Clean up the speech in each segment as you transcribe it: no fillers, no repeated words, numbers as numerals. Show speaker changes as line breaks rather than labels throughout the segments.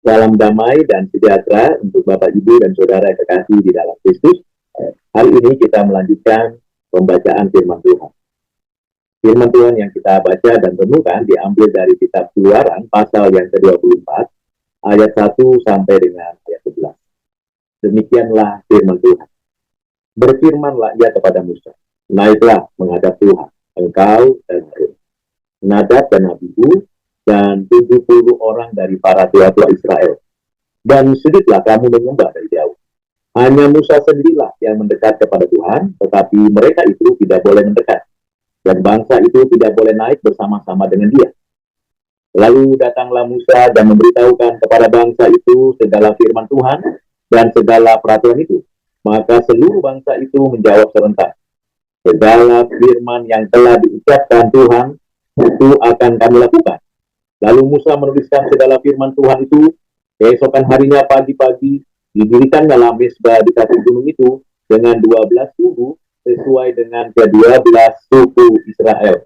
Salam damai dan sejahtera untuk Bapak, Ibu, dan Saudara yang terkasih di dalam Kristus. Hari ini kita melanjutkan pembacaan firman Tuhan. Firman Tuhan yang kita baca dan renungkan diambil dari kitab Keluaran pasal yang ke-24, ayat 1 sampai dengan ayat 11. Demikianlah firman Tuhan. Berfirmanlah ia kepada Musa, naiklah menghadap Tuhan, engkau dan Harun, Nadab dan Abihu, dan 70 orang dari para tua-tua Israel. Dan sudahlah kamu menyembah dari jauh. Hanya Musa sendirilah yang mendekat kepada Tuhan, tetapi mereka itu tidak boleh mendekat. Dan bangsa itu tidak boleh naik bersama-sama dengan dia. Lalu datanglah Musa dan memberitahukan kepada bangsa itu segala firman Tuhan dan segala peraturan itu. Maka seluruh bangsa itu menjawab serentak, segala firman yang telah diucapkan Tuhan itu akan kami lakukan. Lalu Musa menuliskan segala firman Tuhan itu. Keesokan harinya pagi-pagi didirikannya mezbah di kaki gunung itu dengan 12 tugu sesuai dengan ke-12 suku Israel.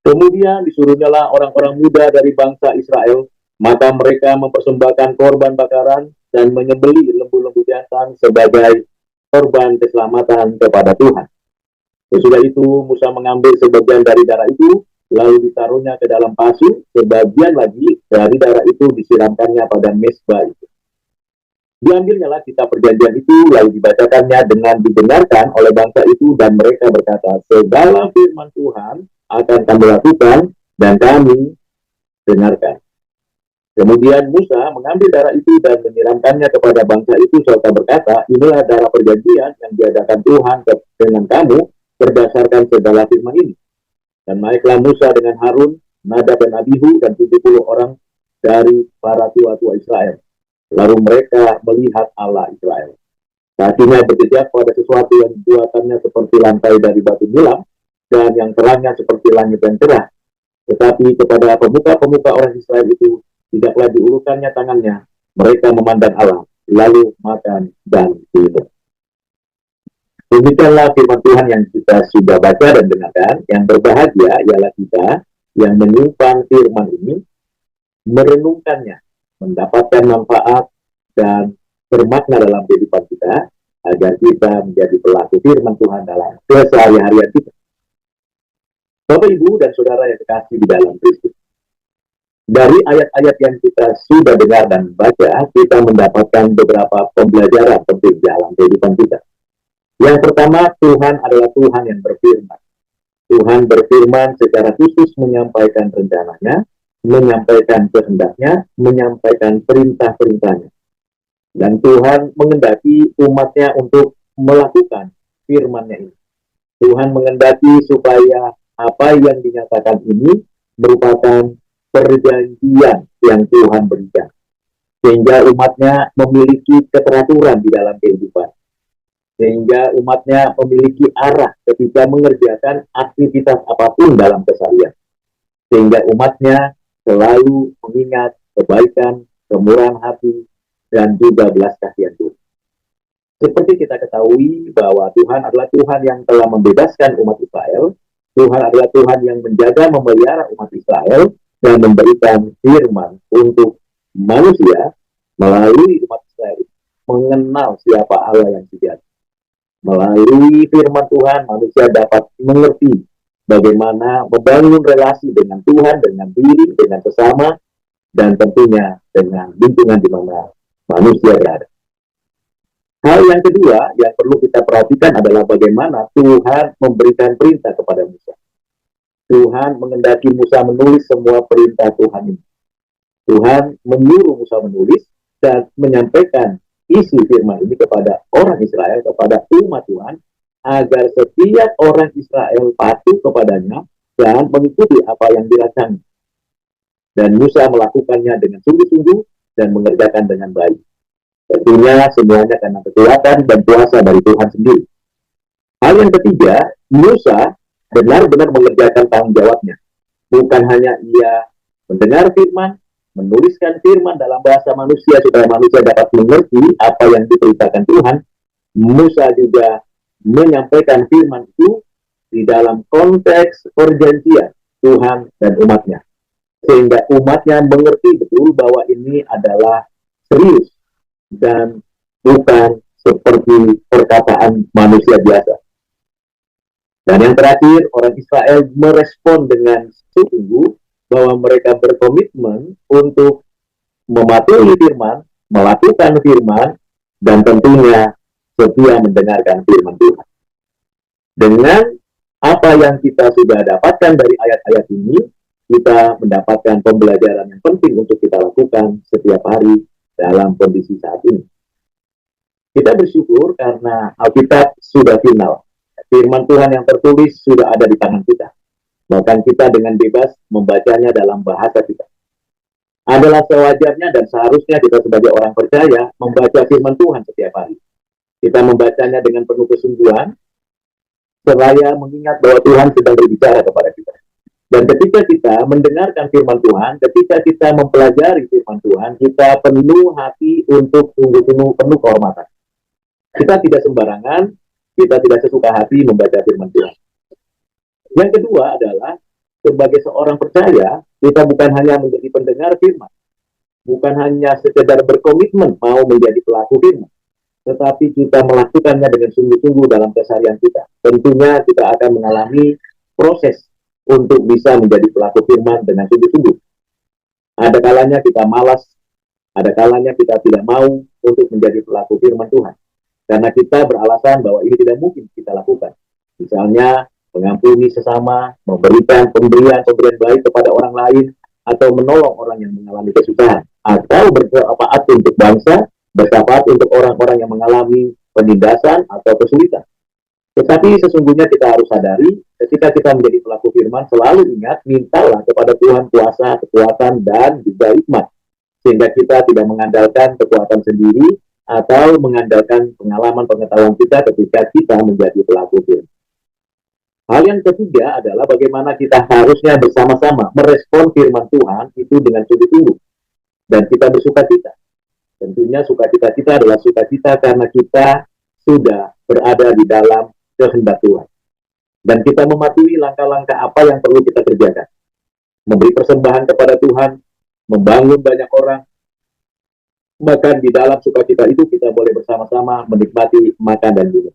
Kemudian disuruhnyalah orang-orang muda dari bangsa Israel, maka mereka mempersembahkan korban bakaran dan menyembelih lembu-lembu jantan sebagai korban keselamatan kepada Tuhan. Sesudah itu Musa mengambil sebagian dari darah itu, lalu ditaruhnya ke dalam pasu, sebagian lagi dari darah itu disiramkannya pada mezbah itu. Diambilnyalah kitab perjanjian itu, lalu dibacakannya dengan didengarkan oleh bangsa itu, dan mereka berkata, segala firman Tuhan akan kami lakukan dan kami dengarkan. Kemudian Musa mengambil darah itu dan menyiramkannya kepada bangsa itu, serta berkata, inilah darah perjanjian yang diadakan Tuhan dengan kamu berdasarkan segala firman ini. Dan naiklah Musa dengan Harun, Nadab dan Abihu, dan 70 orang dari para tua-tua Israel. Lalu mereka melihat Allah Israel. Kakinya berjejak pada sesuatu yang buatannya seperti lantai dari batu nilam, dan yang terangnya seperti langit yang cerah. Tetapi kepada pemuka-pemuka orang Israel itu, tidaklah diulurkannya tangannya. Mereka memandang Allah, lalu makan dan minum. Demikianlah firman Tuhan yang kita sudah baca dan dengarkan. Yang berbahagia ialah kita yang menyimpan firman ini, merenungkannya, mendapatkan manfaat dan bermakna dalam kehidupan kita, agar kita menjadi pelaku firman Tuhan dalam keseharian kita. Bapak, Ibu, dan Saudara yang terkasih di dalam Kristus, dari ayat-ayat yang kita sudah dengar dan baca, kita mendapatkan beberapa pembelajaran penting dalam kehidupan kita. Yang pertama, Tuhan adalah Tuhan yang berfirman. Tuhan berfirman secara khusus menyampaikan rencananya, menyampaikan kehendaknya, menyampaikan perintah-perintahnya. Dan Tuhan mengendaki umatnya untuk melakukan firman-Nya ini. Tuhan mengendaki supaya apa yang dinyatakan ini merupakan perjanjian yang Tuhan berikan, sehingga umatnya memiliki keteraturan di dalam kehidupan, sehingga umatnya memiliki arah ketika mengerjakan aktivitas apapun dalam keseharian, sehingga umatnya selalu mengingat kebaikan, kemurahan hati, dan juga belas kasihan Tuhan. Seperti kita ketahui bahwa Tuhan adalah Tuhan yang telah membebaskan umat Israel, Tuhan adalah Tuhan yang menjaga memelihara umat Israel, dan memberikan firman untuk manusia melalui umat Israel mengenal siapa Allah yang sejati. Melalui firman Tuhan, manusia dapat mengerti bagaimana membangun relasi dengan Tuhan, dengan diri, dengan sesama, dan tentunya dengan lingkungan di mana manusia berada. Hal yang kedua yang perlu kita perhatikan adalah bagaimana Tuhan memberikan perintah kepada Musa. Tuhan mengendaki Musa menulis semua perintah Tuhan ini. Tuhan menyuruh Musa menulis dan menyampaikan isi firman ini kepada orang Israel, kepada umat Tuhan, agar setiap orang Israel patuh kepadanya dan mengikuti apa yang dirancang. Dan Musa melakukannya dengan sungguh-sungguh dan mengerjakan dengan baik. Tentunya semuanya karena kekuatan dan kuasa dari Tuhan sendiri. Hal yang ketiga, Musa benar-benar mengerjakan tanggung jawabnya. Bukan hanya ia mendengar firman, menuliskan firman dalam bahasa manusia supaya manusia dapat mengerti apa yang diberitakan Tuhan. Musa juga menyampaikan firman itu di dalam konteks perjanjian Tuhan dan umatnya. sehingga umatnya mengerti betul bahwa ini adalah serius dan bukan seperti perkataan manusia biasa. Dan yang terakhir, orang Israel merespon dengan sungguh bahwa mereka berkomitmen untuk mematuhi firman, melakukan firman, dan tentunya setia mendengarkan firman Tuhan. Dengan apa yang kita sudah dapatkan dari ayat-ayat ini, kita mendapatkan pembelajaran yang penting untuk kita lakukan setiap hari dalam kondisi saat ini. Kita bersyukur karena Alkitab sudah final. Firman Tuhan yang tertulis sudah ada di tangan kita. Bahkan kita dengan bebas membacanya dalam bahasa kita. Adalah sewajarnya dan seharusnya kita sebagai orang percaya membaca firman Tuhan setiap hari. Kita membacanya dengan penuh kesungguhan, seraya mengingat bahwa Tuhan sedang berbicara kepada kita. Dan ketika kita mendengarkan firman Tuhan, ketika kita mempelajari firman Tuhan, kita penuh hati untuk sungguh-sungguh penuh kehormatan. Kita tidak sembarangan, kita tidak sesuka hati membaca firman Tuhan. Yang kedua adalah, sebagai seorang percaya, kita bukan hanya menjadi pendengar firman, bukan hanya sekedar berkomitmen mau menjadi pelaku firman, tetapi kita melakukannya dengan sungguh-sungguh dalam keseharian kita. Tentunya kita akan mengalami proses untuk bisa menjadi pelaku firman dengan sungguh-sungguh. Ada kalanya kita malas, ada kalanya kita tidak mau untuk menjadi pelaku firman Tuhan. Karena kita beralasan bahwa ini tidak mungkin kita lakukan. Misalnya, mengampuni sesama, memberikan pemberian baik kepada orang lain, atau menolong orang yang mengalami kesusahan, atau bermanfaat untuk bangsa, bermanfaat untuk orang-orang yang mengalami penindasan atau kesulitan. Tetapi sesungguhnya kita harus sadari, ketika kita menjadi pelaku firman, selalu ingat, mintalah kepada Tuhan kuasa, kekuatan, dan juga hikmat. Sehingga kita tidak mengandalkan kekuatan sendiri, atau mengandalkan pengalaman pengetahuan kita ketika kita menjadi pelaku firman. Hal yang ketiga adalah bagaimana kita harusnya bersama-sama merespon firman Tuhan itu dengan sungguh-sungguh. Dan kita bersukacita. Tentunya sukacita kita adalah sukacita karena kita sudah berada di dalam kehendak Tuhan. Dan kita mematuhi langkah-langkah apa yang perlu kita kerjakan. Memberi persembahan kepada Tuhan, membangun banyak orang. Bahkan di dalam sukacita itu kita boleh bersama-sama menikmati makan dan minum.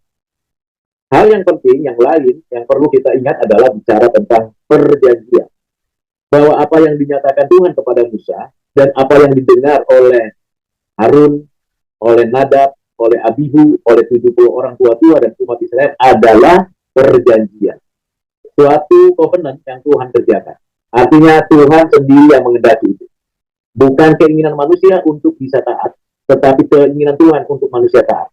Hal yang penting, yang lain, yang perlu kita ingat adalah bicara tentang perjanjian. Bahwa apa yang dinyatakan Tuhan kepada Musa, dan apa yang didengar oleh Harun, oleh Nadab, oleh Abihu, oleh 70 orang tua-tua dan umat Israel adalah perjanjian. Suatu covenant yang Tuhan kerjakan. Artinya Tuhan sendiri yang mengendaki itu. Bukan keinginan manusia untuk bisa taat, tetapi keinginan Tuhan untuk manusia taat.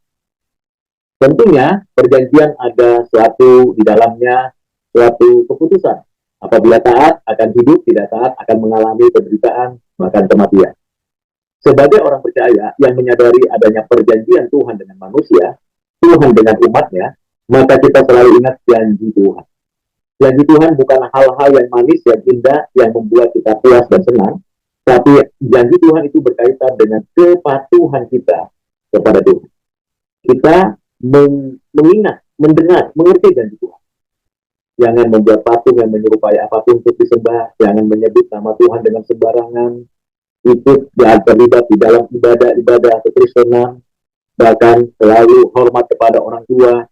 Tentunya perjanjian ada suatu di dalamnya suatu keputusan. Apabila taat akan hidup, tidak taat akan mengalami penderitaan, bahkan kematian. Sebagai orang percaya yang menyadari adanya perjanjian Tuhan dengan manusia, Tuhan dengan umatnya, maka kita selalu ingat janji Tuhan. Janji Tuhan bukan hal-hal yang manis, yang indah, yang membuat kita puas dan senang, tapi janji Tuhan itu berkaitan dengan kepatuhan kita kepada Tuhan. Kita mengingat, mendengar, mengerti janji Tuhan. Jangan membuat patung yang menyerupai apapun untuk disembah. Jangan menyebut nama Tuhan dengan sembarangan. Ikut dan terlibat di dalam ibadah-ibadah kekristenan. Bahkan selalu hormat kepada orang tua.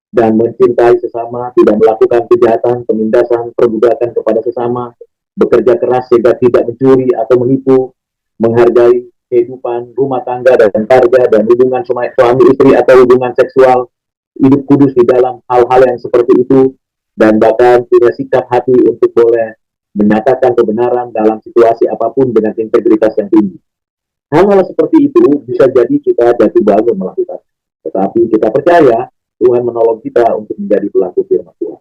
Dan mencintai sesama. Tidak melakukan kejahatan, penindasan, perbudakan kepada sesama. Bekerja keras sehingga tidak mencuri atau menipu, menghargai kehidupan rumah tangga dan keluarga dan hubungan suami istri atau hubungan seksual, hidup kudus di dalam hal-hal yang seperti itu, dan bahkan punya sikap hati untuk boleh menyatakan kebenaran dalam situasi apapun dengan integritas yang tinggi. Hal-hal seperti itu bisa jadi kita jatuh bangun melakukan, tetapi kita percaya Tuhan menolong kita untuk menjadi pelaku firman Tuhan.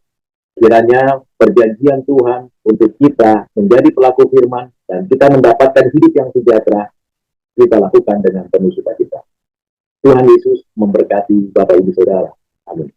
Kiranya perjanjian Tuhan untuk kita menjadi pelaku firman dan kita mendapatkan hidup yang sejahtera, kita lakukan dengan penuh sukacita. Tuhan Yesus memberkati Bapak Ibu Saudara. Amin.